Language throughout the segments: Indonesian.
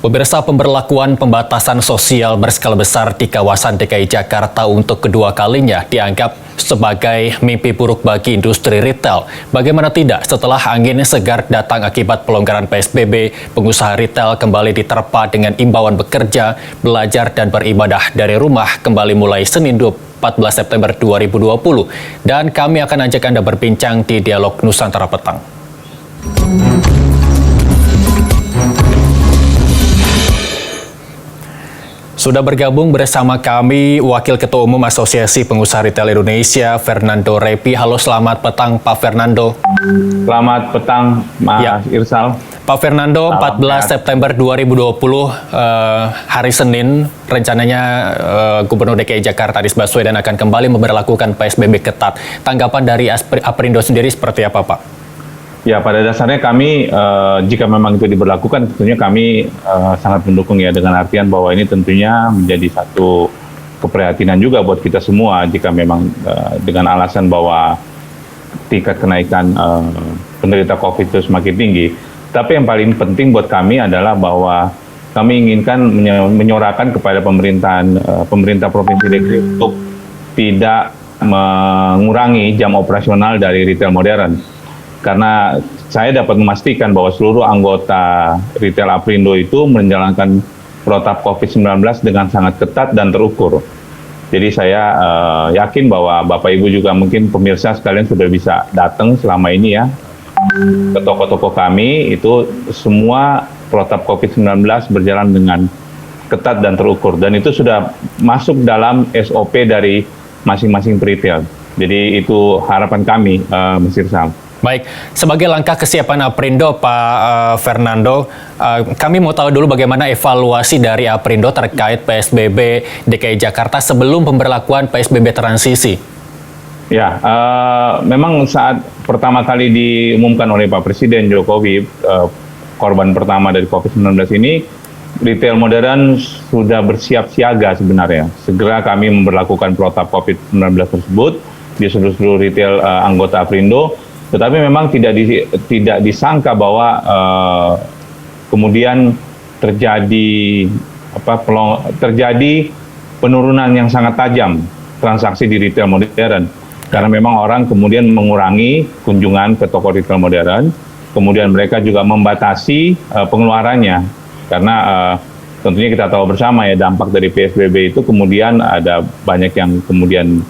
Pemirsa, pemberlakuan pembatasan sosial berskala besar di kawasan DKI Jakarta untuk kedua kalinya dianggap sebagai mimpi buruk bagi industri retail. Bagaimana tidak setelah angin segar datang akibat pelonggaran PSBB, pengusaha retail kembali diterpa dengan imbauan bekerja, belajar dan beribadah dari rumah kembali mulai Senin 14 September 2020. Dan kami akan ajak Anda berbincang di Dialog Nusantara Petang. Sudah bergabung bersama kami Wakil Ketua Umum Asosiasi Pengusaha Retail Indonesia, Fernando Repi. Halo, selamat petang Pak Fernando. Selamat petang Mas Irsal. Pak Fernando, 14 September 2020, hari Senin, rencananya Gubernur DKI Jakarta Anies Baswedan akan kembali memberlakukan PSBB ketat. Tanggapan dari Aprindo sendiri seperti apa, Pak? Ya, pada dasarnya kami, jika memang itu diberlakukan, tentunya kami sangat mendukung ya, dengan artian bahwa ini tentunya menjadi satu keprihatinan juga buat kita semua jika memang dengan alasan bahwa tingkat kenaikan penderita COVID itu semakin tinggi. Tapi yang paling penting buat kami adalah bahwa kami inginkan menyorakan kepada pemerintah Provinsi DKI untuk tidak mengurangi jam operasional dari retail modern. Karena saya dapat memastikan bahwa seluruh anggota retail Aprindo itu menjalankan protap COVID-19 dengan sangat ketat dan terukur. Jadi saya yakin bahwa Bapak Ibu juga mungkin pemirsa sekalian sudah bisa datang selama ini ya ke toko-toko kami, itu semua protap COVID-19 berjalan dengan ketat dan terukur. Dan itu sudah masuk dalam SOP dari masing-masing retail. Jadi itu harapan kami, Mas Irsal. Baik, sebagai langkah kesiapan Aprindo, Pak Fernando, kami mau tahu dulu bagaimana evaluasi dari Aprindo terkait PSBB DKI Jakarta sebelum pemberlakuan PSBB transisi. Ya, memang saat pertama kali diumumkan oleh Pak Presiden Jokowi, korban pertama dari COVID-19 ini, retail modern sudah bersiap siaga sebenarnya. Segera kami memberlakukan protap COVID-19 tersebut di seluruh retail anggota Aprindo. Tetapi memang tidak disangka bahwa kemudian terjadi penurunan yang sangat tajam transaksi di retail modern. Karena memang orang kemudian mengurangi kunjungan ke toko retail modern, kemudian mereka juga membatasi pengeluarannya. Karena tentunya kita tahu bersama ya, dampak dari PSBB itu kemudian ada banyak yang kemudian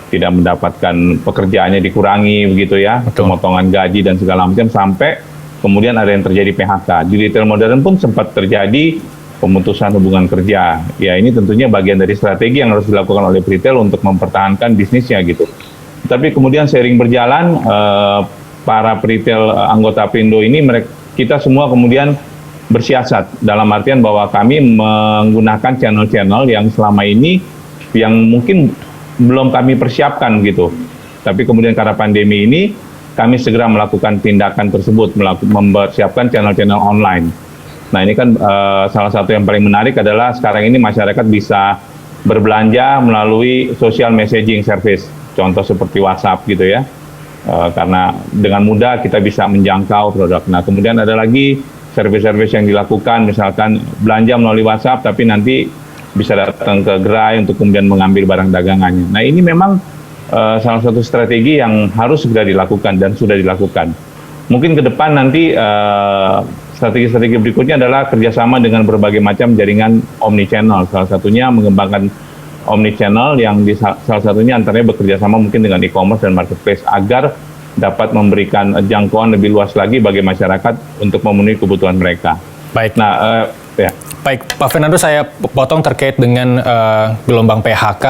tidak mendapatkan pekerjaannya dikurangi begitu ya, pemotongan gaji dan segala macam, sampai kemudian ada yang terjadi PHK. Di retail modern pun sempat terjadi pemutusan hubungan kerja. Ya, ini tentunya bagian dari strategi yang harus dilakukan oleh retail untuk mempertahankan bisnisnya gitu. Tapi kemudian seiring berjalan, para retail anggota Aprindo ini, kita semua kemudian bersiasat dalam artian bahwa kami menggunakan channel-channel yang selama ini yang mungkin belum kami persiapkan gitu. Tapi kemudian karena pandemi ini, kami segera melakukan tindakan tersebut, mempersiapkan channel-channel online. Nah, ini kan salah satu yang paling menarik adalah sekarang ini masyarakat bisa berbelanja melalui social messaging service, contoh seperti WhatsApp gitu ya. Karena dengan mudah kita bisa menjangkau produk. Nah, kemudian ada lagi service-service yang dilakukan, misalkan belanja melalui WhatsApp, tapi nanti bisa datang ke gerai untuk kemudian mengambil barang dagangannya. Nah, ini memang salah satu strategi yang harus segera dilakukan dan sudah dilakukan. Mungkin ke depan nanti strategi-strategi berikutnya adalah kerjasama dengan berbagai macam jaringan omnichannel. Salah satunya mengembangkan omnichannel yang salah satunya antaranya bekerja sama mungkin dengan e-commerce dan marketplace agar dapat memberikan jangkauan lebih luas lagi bagi masyarakat untuk memenuhi kebutuhan mereka. Baik. Nah, ya. Baik, Pak Fernando, saya potong terkait dengan gelombang PHK.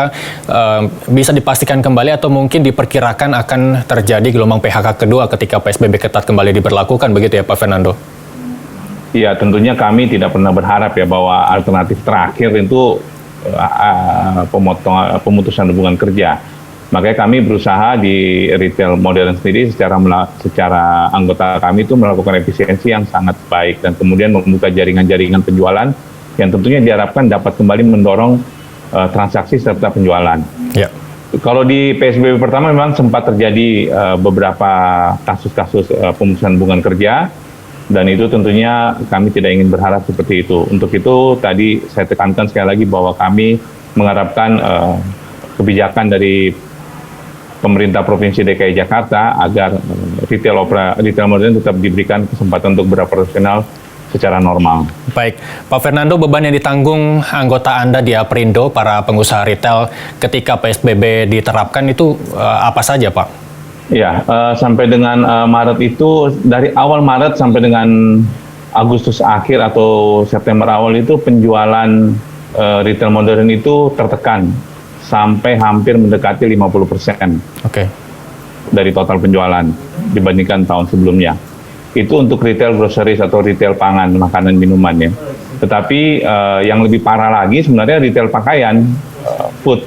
Bisa dipastikan kembali atau mungkin diperkirakan akan terjadi gelombang PHK kedua ketika PSBB ketat kembali diberlakukan, begitu ya Pak Fernando? Iya, tentunya kami tidak pernah berharap ya bahwa alternatif terakhir itu pemutusan hubungan kerja. Makanya kami berusaha di retail modern sendiri secara anggota kami itu melakukan efisiensi yang sangat baik dan kemudian membuka jaringan-jaringan penjualan yang tentunya diharapkan dapat kembali mendorong transaksi serta penjualan. Ya. Kalau di PSBB pertama memang sempat terjadi beberapa kasus-kasus pemutusan hubungan kerja Dan itu tentunya kami tidak ingin berharap seperti itu. Untuk itu tadi saya tekankan sekali lagi bahwa kami mengharapkan kebijakan dari pemerintah Provinsi DKI Jakarta agar retail modern tetap diberikan kesempatan untuk beroperasional secara normal. Baik, Pak Fernando, beban yang ditanggung anggota Anda di Aprindo, para pengusaha retail ketika PSBB diterapkan itu apa saja, Pak? Ya, sampai dengan Maret itu, dari awal Maret sampai dengan Agustus akhir atau September awal itu penjualan retail modern itu tertekan sampai hampir mendekati 50% dari total penjualan dibandingkan tahun sebelumnya. Itu untuk retail groceries atau retail pangan, makanan, minuman ya. Tetapi yang lebih parah lagi sebenarnya retail pakaian, food,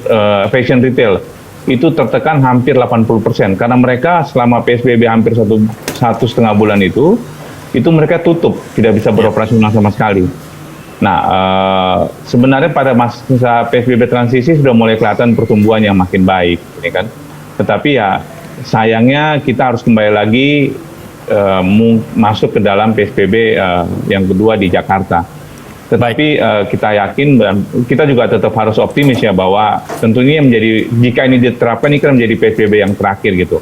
fashion retail, itu tertekan hampir 80% karena mereka selama PSBB hampir satu setengah bulan itu mereka tutup, tidak bisa beroperasional sama sekali. Nah, sebenarnya pada masa PSBB transisi sudah mulai kelihatan pertumbuhan yang makin baik, ini kan. Tetapi ya sayangnya kita harus kembali lagi masuk ke dalam PSBB yang kedua di Jakarta. Tetapi kita yakin dan kita juga tetap harus optimis ya bahwa tentunya jika ini diterapkan ini kan menjadi PSBB yang terakhir gitu.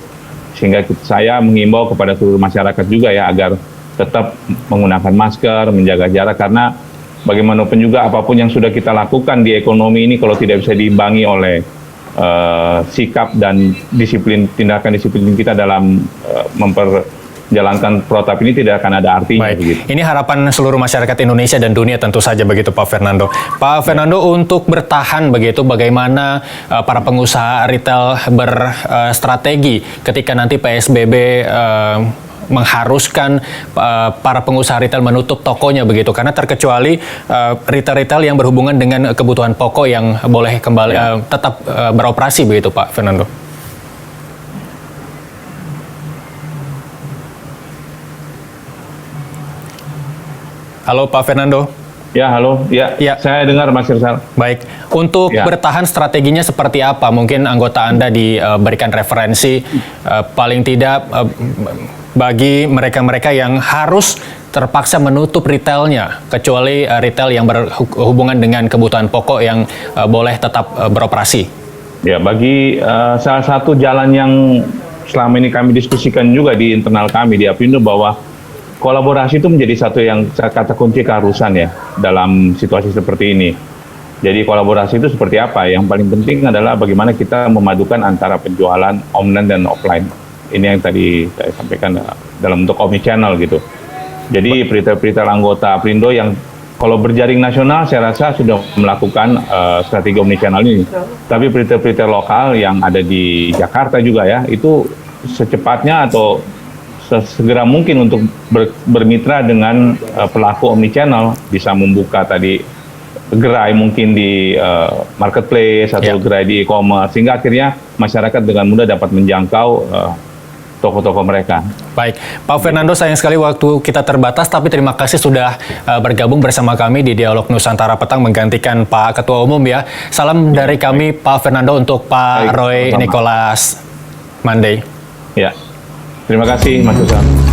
Sehingga saya mengimbau kepada seluruh masyarakat juga ya agar tetap menggunakan masker, menjaga jarak karena bagaimanapun juga apapun yang sudah kita lakukan di ekonomi ini kalau tidak bisa diimbangi oleh sikap dan tindakan disiplin kita dalam menjalankan protap ini tidak akan ada artinya. Begitu. Ini harapan seluruh masyarakat Indonesia dan dunia tentu saja begitu Pak Fernando. Pak Fernando, untuk bertahan begitu bagaimana para pengusaha retail berstrategi ketika nanti PSBB mengharuskan para pengusaha retail menutup tokonya begitu karena terkecuali retail-retail yang berhubungan dengan kebutuhan pokok yang boleh kembali tetap beroperasi begitu Pak Fernando. Halo Pak Fernando. Ya, halo. Ya. Saya dengar Mas Irsal. Baik. Untuk bertahan strateginya seperti apa? Mungkin anggota Anda diberikan referensi paling tidak bagi mereka-mereka yang harus terpaksa menutup retailnya, kecuali retail yang berhubungan dengan kebutuhan pokok yang boleh tetap beroperasi. Ya, bagi salah satu jalan yang selama ini kami diskusikan juga di internal kami di Aprindo bahwa kolaborasi itu menjadi satu yang kata kunci keharusan ya dalam situasi seperti ini. Jadi kolaborasi itu seperti apa? Yang paling penting adalah bagaimana kita memadukan antara penjualan online dan offline. Ini yang tadi saya sampaikan dalam bentuk omnichannel gitu. Jadi retail-retail anggota Aprindo yang kalau berjaring nasional saya rasa sudah melakukan strategi omnichannel ini. Tapi retail-retail lokal yang ada di Jakarta juga ya, itu secepatnya atau segera mungkin untuk bermitra dengan pelaku omnichannel, bisa membuka tadi gerai mungkin di marketplace atau gerai di e-commerce, sehingga akhirnya masyarakat dengan mudah dapat menjangkau toko-toko mereka. Baik, Pak Fernando, sayang sekali waktu kita terbatas, tapi terima kasih sudah bergabung bersama kami di Dialog Nusantara Petang menggantikan Pak Ketua Umum ya. Salam dari kami Pak Fernando untuk Pak Roy Nicholas Mandey. Ya. Terima kasih, Mas Susam.